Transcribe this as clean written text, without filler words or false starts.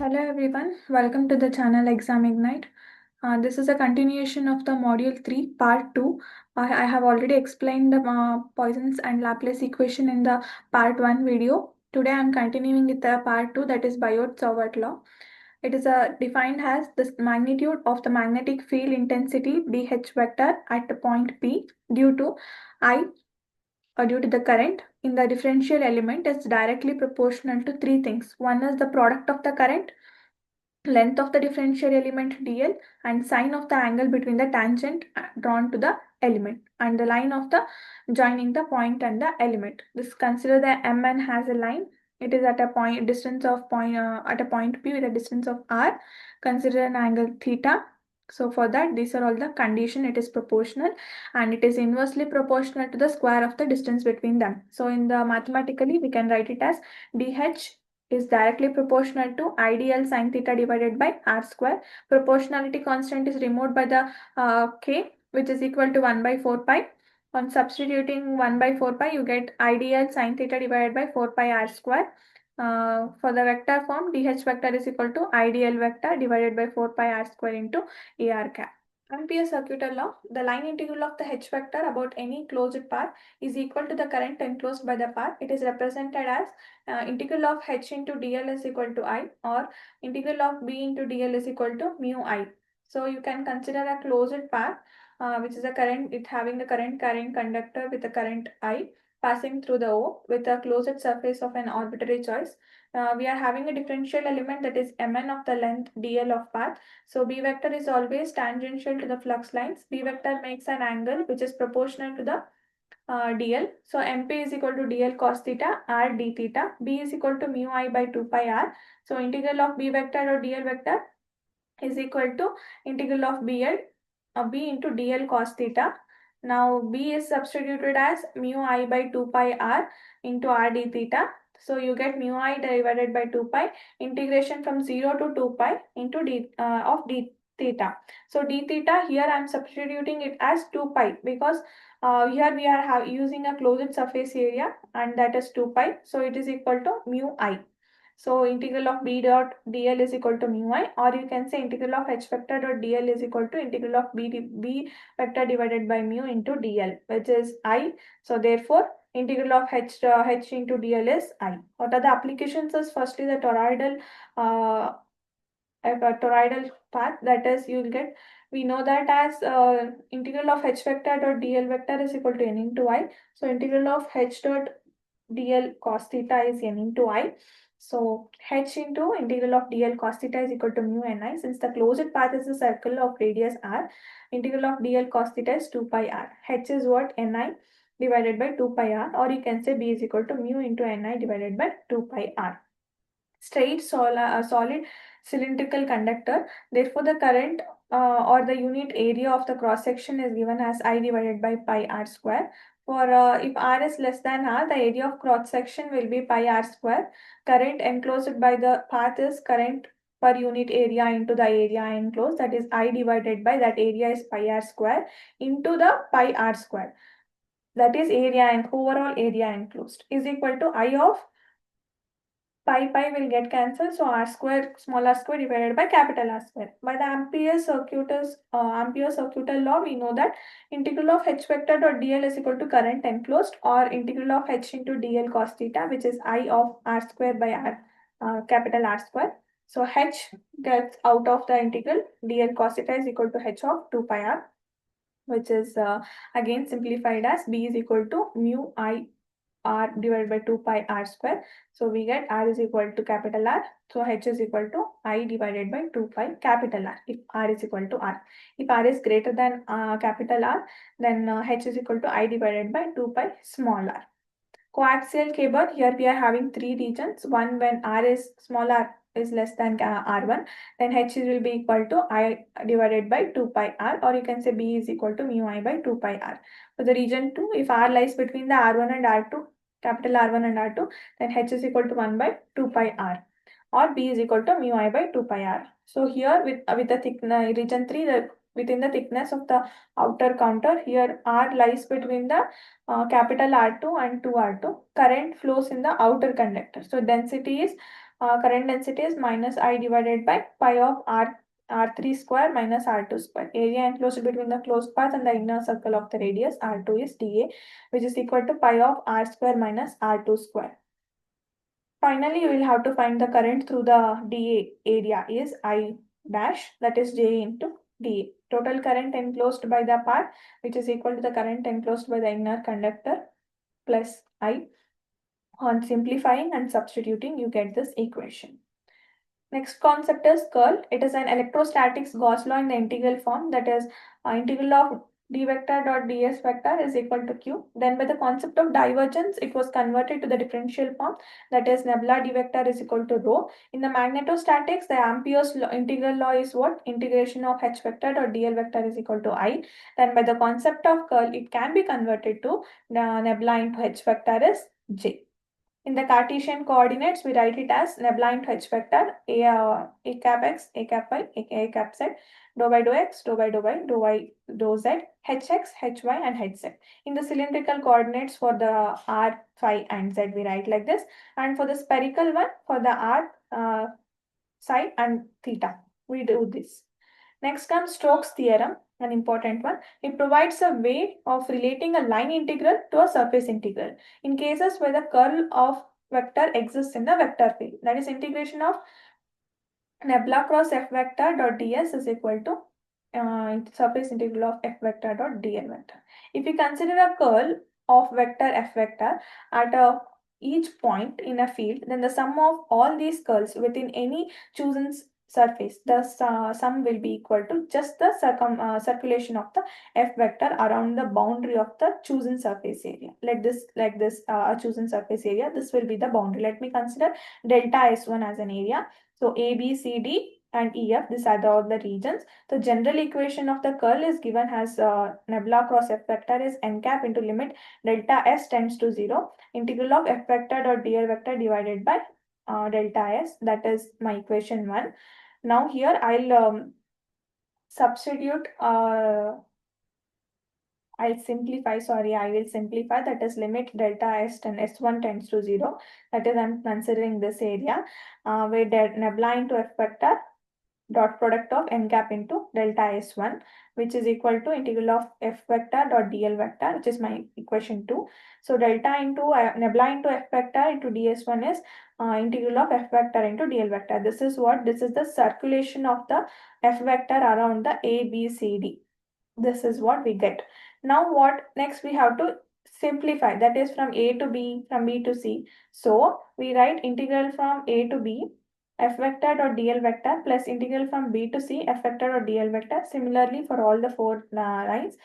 Hello everyone, welcome to the channel Exam Ignite. This is a continuation of the module 3 part 2. I have already explained the Poisson's and Laplace equation in the part 1 video. Today I am continuing with the part 2, that is Biot-Savart Law. It is defined as the magnitude of the magnetic field intensity dH vector at the point P due to I or due to the current in the differential element is directly proportional to three things. One is the product of the current, length of the differential element dl, and sine of the angle between the tangent drawn to the element and the line of the joining the point and the element. This consider the Mn has a line. It is at a point distance of point at a point P with a distance of r. Consider an angle theta. So for that, these are all the condition. It is proportional and it is inversely proportional to the square of the distance between them. So in the mathematically we can write it as dh is directly proportional to IDL sine theta divided by r square. Proportionality constant is removed by the k, which is equal to 1 by 4 pi. On substituting 1 by 4 pi, you get IDL sine theta divided by 4 pi r square. For the vector form, dH vector is equal to IDL vector divided by 4 pi r square into AR cap. Ampere circuital law, the line integral of the H vector about any closed path is equal to the current enclosed by the path. It is represented as integral of H into dl is equal to I, or integral of B into dl is equal to mu I. So you can consider a closed path which is a current, it having the current carrying conductor with a current I passing through the O with a closed surface of an arbitrary choice. We are having a differential element that is Mn of the length dl of path. So B vector is always tangential to the flux lines. B vector makes an angle which is proportional to the dl. So MP is equal to dl cos theta r d theta. B is equal to mu I by 2 pi r. So integral of B vector or dl vector is equal to integral of B into dl cos theta. Now B is substituted as mu I by 2 pi r into r d theta. So you get mu I divided by 2 pi, integration from 0 to 2 pi into d of d theta. So d theta, here I am substituting it as 2 pi because here we are using a closed surface area and that is 2 pi. So it is equal to mu I. So integral of B dot dl is equal to mu I, or you can say integral of H vector dot dl is equal to integral of B vector divided by mu into dl, which is I. So therefore, integral of H into dl is I. What are the applications? Is firstly the toroidal a toroidal path, that is you will get, we know that as integral of H vector dot dl vector is equal to n into I. So integral of H dot dl cos theta is n into I. So H into integral of dl cos theta is equal to mu ni. Since the closed path is a circle of radius r, integral of dl cos theta is 2 pi r. H is what? Ni divided by 2 pi r, or you can say B is equal to mu into ni divided by 2 pi r. Straight solid cylindrical conductor. Therefore, the current or the unit area of the cross section is given as I divided by pi r square. For if r is less than r, the area of cross section will be pi r square. Current enclosed by the path is current per unit area into the area enclosed, that is I divided by that area is pi r square into the pi r square, that is area and overall area enclosed, is equal to I of pi will get cancelled, so r square, small r square divided by capital R square. By the Ampere circuital law, we know that integral of H vector dot dl is equal to current enclosed, or integral of H into dl cos theta, which is I of r square by r capital R square. So H gets out of the integral, dl cos theta is equal to H of 2 pi r, which is again simplified as B is equal to mu I r divided by 2 pi r square. So we get r is equal to capital R. So H is equal to I divided by 2 pi capital R if r is equal to r. If r is greater than capital R, then H is equal to I divided by 2 pi small r. Coaxial cable, here we are having three regions. One, when r is small r is less than r1, then H will be equal to I divided by 2 pi r, or you can say B is equal to mu I by 2 pi r. For the region 2, if r lies between the r1 and r2, capital R1 and R2, then H is equal to 1 by 2 pi r, or B is equal to mu I by 2 pi r. So here with the thickness, region 3, within the thickness of the outer counter, here r lies between the capital R2 and 2R2. Current flows in the outer conductor. So density is current density is minus I divided by pi of R3 square minus R2 square. Area enclosed between the closed path and the inner circle of the radius R2 is dA, which is equal to pi of R square minus R2 square. Finally, you will have to find the current through the dA area is I dash, that is J into dA. Total current enclosed by the path, which is equal to the current enclosed by the inner conductor plus I. On simplifying and substituting, you get this equation. Next concept is curl. It is an electrostatics Gauss law in the integral form, that is integral of d vector dot ds vector is equal to q. Then by the concept of divergence, it was converted to the differential form, that is nebula d vector is equal to rho. In the magnetostatics, the Ampere's integral law is what? Integration of h vector dot dl vector is equal to I. Then by the concept of curl, it can be converted to nebula into h vector is j. In the Cartesian coordinates, we write it as nebula into h vector, a cap x, a cap y, a cap z, dou by dou x, dou by dou y, dou y, dou z, hx, hy, and hz. In the cylindrical coordinates for the r, phi, and z, we write like this. And for the spherical one, for the r, psi, and theta, we do this. Next comes Stokes' theorem, an important one. It provides a way of relating a line integral to a surface integral in cases where the curl of vector exists in the vector field. That is, integration of nebula cross f vector dot ds is equal to surface integral of f vector dot dl vector. If we consider a curl of vector f vector at each point in a field, then the sum of all these curls within any chosen surface, the sum will be equal to just the circulation of the f vector around the boundary of the chosen surface area. Like this chosen surface area, this will be the boundary. Let me consider delta S1 as an area. So A, B, C, D and EF, these are all the regions. The general equation of the curl is given as nebula cross f vector is n cap into limit delta S tends to 0, integral of f vector dot dl vector divided by delta S. That is my equation 1. Now here I'll substitute, I'll simplify, I will simplify, that is limit delta S and S1 tends to 0. That is, I'm considering this area where nebula into f vector dot product of n cap into delta S1, which is equal to integral of f vector dot dl vector, which is my equation 2. So delta into nebula into f vector into ds1 is integral of f vector into dl vector. This is what? This is the circulation of the f vector around the A, B, C, D. This is what we get. Now what next? We have to simplify, that is from A to B, from B to C. So we write integral from A to B f vector dot dl vector plus integral from B to C f vector dot dl vector. Similarly for all the four lines.